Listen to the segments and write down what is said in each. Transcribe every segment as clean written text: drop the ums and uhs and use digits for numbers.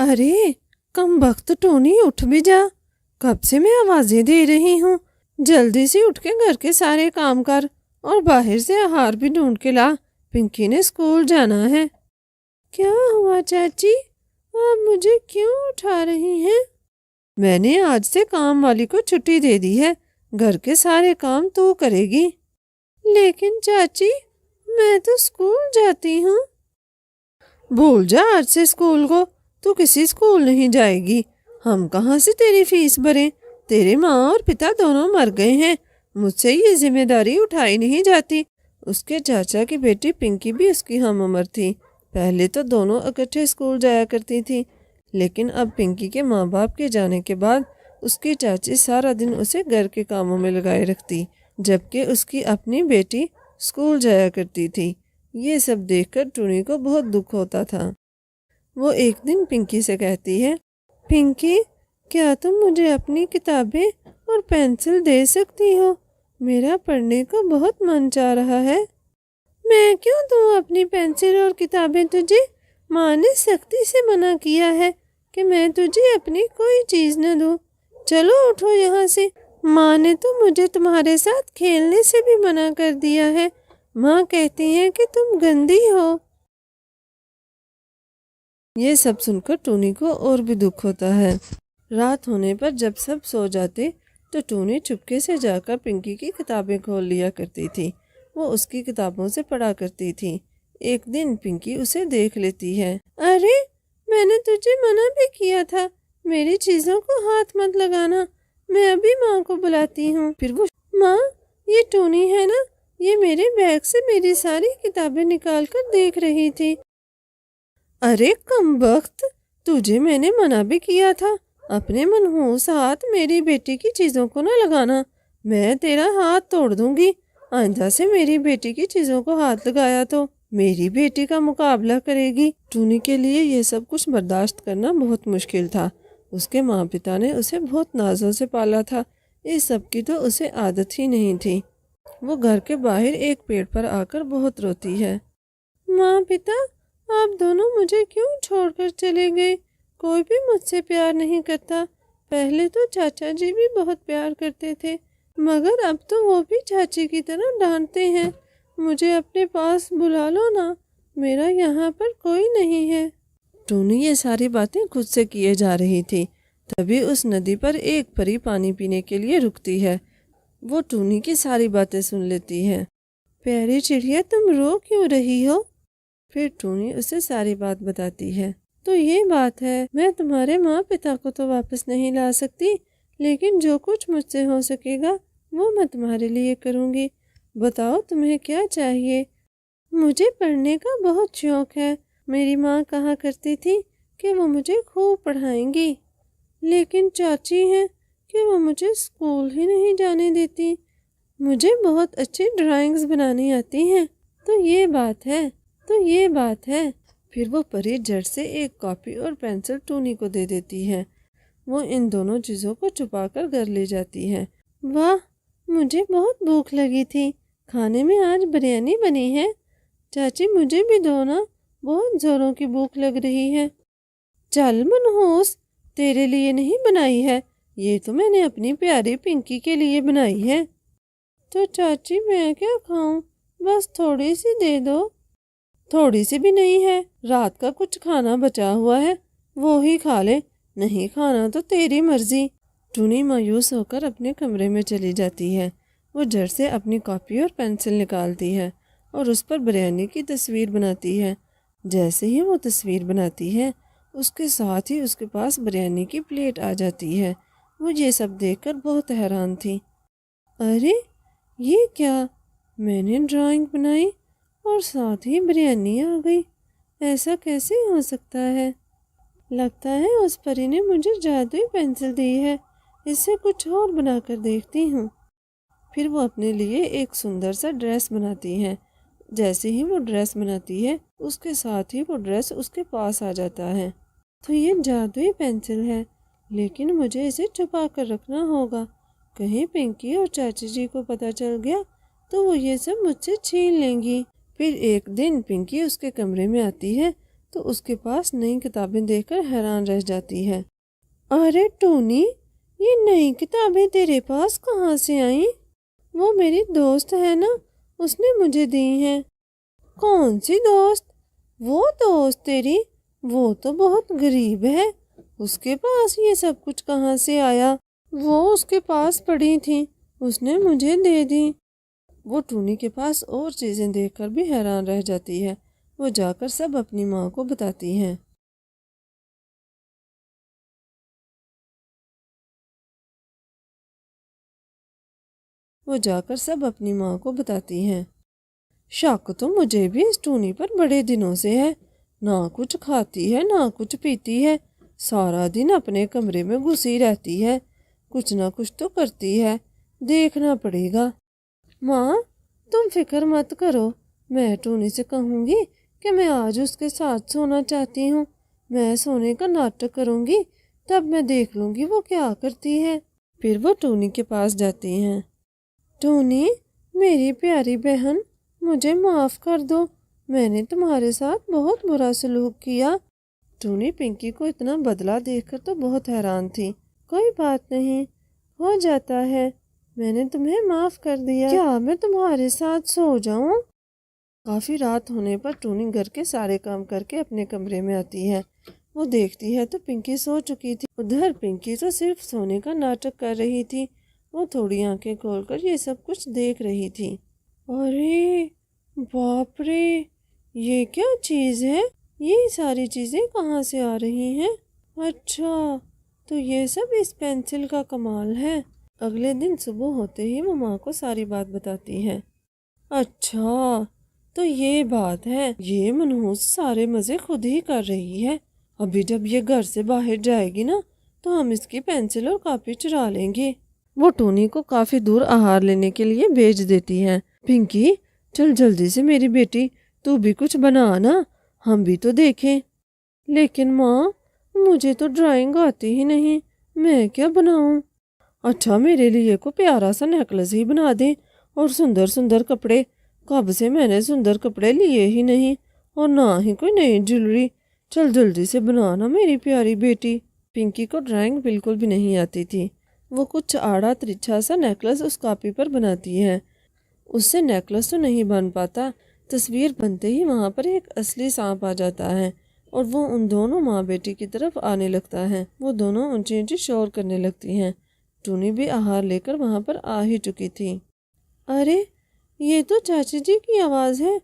अरे कम वक्त टोनी, उठ भी जा। कब से मैं आवाजें दे रही हूँ। जल्दी से उठ के घर के सारे काम कर और बाहर से आहार भी ढूंढ के ला। पिंकी ने स्कूल जाना है। क्या हुआ चाची, आप मुझे क्यों उठा रही हैं? मैंने आज से काम वाली को छुट्टी दे दी है। घर के सारे काम तू करेगी। लेकिन चाची, मैं तो स्कूल जाती हूँ। भूल जा आज से स्कूल को। तू किसी स्कूल नहीं जाएगी। हम कहाँ से तेरी फीस भरें? तेरे माँ और पिता दोनों मर गए हैं। मुझसे ये जिम्मेदारी उठाई नहीं जाती। उसके चाचा की बेटी पिंकी भी उसकी हम उम्र थी। पहले तो दोनों इकट्ठे स्कूल जाया करती थी, लेकिन अब पिंकी के माँ बाप के जाने के बाद उसकी चाची सारा दिन उसे घर के कामों में लगाए रखती, जबकि उसकी अपनी बेटी स्कूल जाया करती थी। ये सब देखकर टूनी को बहुत दुख होता था। वो एक दिन पिंकी से कहती है, पिंकी, क्या तुम मुझे अपनी किताबें और पेंसिल दे सकती हो? मेरा पढ़ने को बहुत मन चाह रहा है। मैं क्यों दूँ अपनी पेंसिल और किताबें तुझे? माँ ने सख्ती से मना किया है कि मैं तुझे अपनी कोई चीज़ न दूँ। चलो उठो यहाँ से। माँ ने तो मुझे तुम्हारे साथ खेलने से भी मना कर दिया है। माँ कहती है कि तुम गंदी हो। ये सब सुनकर टूनी को और भी दुख होता है। रात होने पर जब सब सो जाते तो टूनी चुपके से जाकर पिंकी की किताबें खोल लिया करती थी। वो उसकी किताबों से पढ़ा करती थी। एक दिन पिंकी उसे देख लेती है। अरे, मैंने तुझे मना भी किया था। मेरी चीज़ों को हाथ मत लगाना। मैं अभी माँ को बुलाती हूँ। फिर वो, माँ, ये टूनी है ना? ये मेरे बैग से मेरी सारी किताबें निकाल कर देख रही थी। अरे कमबख्त, तुझे मैंने मना भी किया था। अपने मनहूस हाथ मेरी बेटी की चीज़ों को ना लगाना। मैं तेरा हाथ तोड़ दूंगी। आइंदा से मेरी बेटी की चीज़ों को हाथ लगाया तो मेरी बेटी का मुकाबला करेगी। टूनी के लिए ये सब कुछ बर्दाश्त करना बहुत मुश्किल था। उसके माँ पिता ने उसे बहुत नाजों से पाला था। इस सब की तो उसे आदत ही नहीं थी। वो घर के बाहर एक पेड़ पर आकर बहुत रोती है। माँ पिता, आप दोनों मुझे क्यों छोड़कर चले गए? कोई भी मुझसे प्यार नहीं करता। पहले तो चाचा जी भी बहुत प्यार करते थे, मगर अब तो वो भी चाची की तरह डांटते हैं। मुझे अपने पास बुला लो ना, मेरा यहाँ पर कोई नहीं है। टूनी ये सारी बातें खुद से किए जा रही थी। तभी उस नदी पर एक परी पानी पीने के लिए रुकती है। वो टूनी की सारी बातें सुन लेती है। प्यारी चिड़िया, तुम रो क्यों रही हो? फिर टूनी उसे सारी बात बताती है। तो ये बात है, मैं तुम्हारे माँ पिता को तो वापस नहीं ला सकती, लेकिन जो कुछ मुझसे हो सकेगा वो मैं तुम्हारे लिए करूँगी। बताओ तुम्हें क्या चाहिए? मुझे पढ़ने का बहुत शौक है। मेरी माँ कहा करती थी कि वो मुझे खूब पढ़ाएंगी, लेकिन चाची हैं कि वो मुझे स्कूल ही नहीं जाने देती। मुझे बहुत अच्छी ड्राइंग्स बनानी आती हैं। तो ये बात है। फिर वो परी झट से एक कॉपी और पेंसिल टूनी को दे देती है। वो इन दोनों चीज़ों को छुपाकर घर ले जाती है। वाह, मुझे बहुत भूख लगी थी। खाने में आज बिरयानी बनी है। चाची, मुझे भी दो ना, बहुत ज़ोरों की भूख लग रही है। चल मनहूस, तेरे लिए नहीं बनाई है, ये तो मैंने अपनी प्यारी पिंकी के लिए बनाई है। तो चाची, मैं क्या खाऊं? बस थोड़ी सी दे दो। थोड़ी सी भी नहीं है, रात का कुछ खाना बचा हुआ है, वो ही खा ले। नहीं खाना तो तेरी मर्जी। टूनी मायूस होकर अपने कमरे में चली जाती है। वो झट से अपनी कॉपी और पेंसिल निकालती है और उस पर बिरयानी की तस्वीर बनाती है। जैसे ही वो तस्वीर बनाती है, उसके साथ ही उसके पास बिरयानी की प्लेट आ जाती है। वो ये सब देखकर बहुत हैरान थी। अरे, ये क्या? मैंने ड्राइंग बनाई और साथ ही बिरयानी आ गई। ऐसा कैसे हो सकता है? लगता है उस परी ने मुझे जादुई पेंसिल दी है। इससे कुछ और बनाकर देखती हूँ। फिर वो अपने लिए एक सुंदर सा ड्रेस बनाती है। जैसे ही वो ड्रेस बनाती है, उसके साथ ही वो ड्रेस उसके पास आ जाता है। तो ये जादुई पेंसिल है, लेकिन मुझे इसे छुपा कर रखना होगा। कहीं पिंकी और चाची जी को पता चल गया तो वो ये सब मुझसे छीन लेंगी। फिर एक दिन पिंकी उसके कमरे में आती है تو اس کے پاس نئی کتابیں دیکھ کر حیران رہ جاتی ہے۔ ارے ٹونی، یہ نئی کتابیں تیرے پاس کہاں سے آئیں؟ وہ میری دوست ہے نا، اس نے مجھے دی ہیں۔ کون سی دوست؟ وہ دوست تیری، وہ تو بہت غریب ہے، اس کے پاس یہ سب کچھ کہاں سے آیا؟ وہ اس کے پاس پڑی تھی، اس نے مجھے دے دی۔ وہ ٹونی کے پاس اور چیزیں دیکھ کر بھی حیران رہ جاتی ہے۔ وہ جا کر سب اپنی ماں کو بتاتی ہیں۔ شک تو مجھے بھی اس ٹونی پر بڑے دنوں سے ہے، نہ کچھ کھاتی ہے نہ کچھ پیتی ہے، سارا دن اپنے کمرے میں گھسی رہتی ہے، کچھ نہ کچھ تو کرتی ہے، دیکھنا پڑے گا۔ ماں تم فکر مت کرو، میں ٹونی سے کہوں گی کہ میں آج اس کے ساتھ سونا چاہتی ہوں، میں سونے کا ناٹک کروں گی، تب میں دیکھ لوں گی وہ کیا کرتی ہے۔ پھر وہ ٹونی کے پاس جاتی ہیں۔ ٹونی میری پیاری بہن، مجھے معاف کر دو، میں نے تمہارے ساتھ بہت برا سلوک کیا۔ ٹونی پنکی کو اتنا بدلہ دیکھ کر تو بہت حیران تھی۔ کوئی بات نہیں، ہو جاتا ہے، میں نے تمہیں معاف کر دیا، کیا میں تمہارے ساتھ سو جاؤں؟ کافی رات ہونے پر ٹونی گھر کے سارے کام کر کے اپنے کمرے میں آتی ہے۔ وہ دیکھتی ہے تو پنکی سو چکی تھی، ادھر پنکی تو صرف سونے کا ناٹک کر رہی تھی۔ وہ تھوڑی آنکھیں کھول کر یہ سب کچھ دیکھ رہی تھی۔ ارے باپ رے، یہ کیا چیز ہے؟ یہ ساری چیزیں کہاں سے آ رہی ہیں؟ اچھا، تو یہ سب اس پینسل کا کمال ہے۔ اگلے دن صبح ہوتے ہی وہ ماں کو ساری بات بتاتی ہے۔ اچھا تو یہ بات ہے، یہ منحوس سارے مزے خود ہی کر رہی ہے، ابھی جب یہ گھر سے باہر جائے گی نا تو ہم اس کی پینسل اور کاپی چرا لیں گے۔ وہ ٹونی کو کافی دور آہار لینے کے لیے بھیج دیتی ہے۔ پنکی چل جلدی سے میری بیٹی، تو بھی کچھ بنا نا، ہم بھی تو دیکھیں۔ لیکن ماں مجھے تو ڈرائنگ آتی ہی نہیں، میں کیا بناؤں؟ اچھا میرے لیے کو پیارا سا نیکلس ہی بنا دیں، اور سندر سندر کپڑے، کب سے میں نے سندر کپڑے لیے ہی نہیں، اور نہ ہی کوئی نئی جیولری، چل جلدی سے بنانا میری پیاری بیٹی۔ پنکی کو ڈرائنگ بالکل بھی نہیں آتی تھی۔ وہ کچھ آڑا ترچھا سا نیکلس اس کاپی پر بناتی ہے۔ اس سے نیکلس تو نہیں بن پاتا، تصویر بنتے ہی وہاں پر ایک اصلی سانپ آ جاتا ہے، اور وہ ان دونوں ماں بیٹی کی طرف آنے لگتا ہے۔ وہ دونوں اونچی اونچی شور کرنے لگتی ہیں۔ ٹونی بھی آہار لے کر وہاں پر آ ہی چکی تھی۔ ارے یہ تو چاچی جی کی آواز ہے۔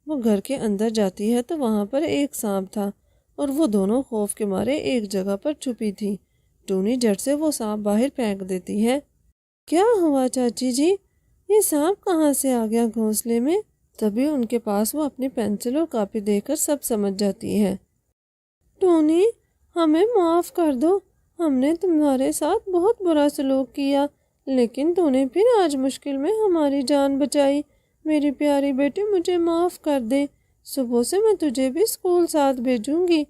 وہ گھر کے اندر جاتی ہے تو وہاں پر ایک سانپ تھا، اور وہ دونوں خوف کے مارے ایک جگہ پر چھپی تھی۔ ٹونی جھٹ سے وہ سانپ باہر پھینک دیتی ہے۔ کیا ہوا چاچی جی؟ یہ سانپ کہاں سے آ گیا گھونسلے میں؟ تبھی ان کے پاس وہ اپنی پینسل اور کاپی دے کر سب سمجھ جاتی ہے۔ ٹونی ہمیں معاف کر دو، ہم نے تمہارے ساتھ بہت برا سلوک کیا، لیکن تو نے پھر آج مشکل میں ہماری جان بچائی۔ میری پیاری بیٹی مجھے معاف کر دے، صبح سے میں تجھے بھی اسکول ساتھ بھیجوں گی۔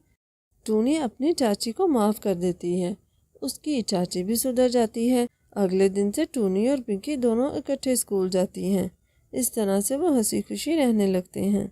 ٹونی اپنی چاچی کو معاف کر دیتی ہے، اس کی چاچی بھی سدھر جاتی ہے۔ اگلے دن سے ٹونی اور پنکی دونوں اکٹھے اسکول جاتی ہیں۔ اس طرح سے وہ ہنسی خوشی رہنے لگتے ہیں۔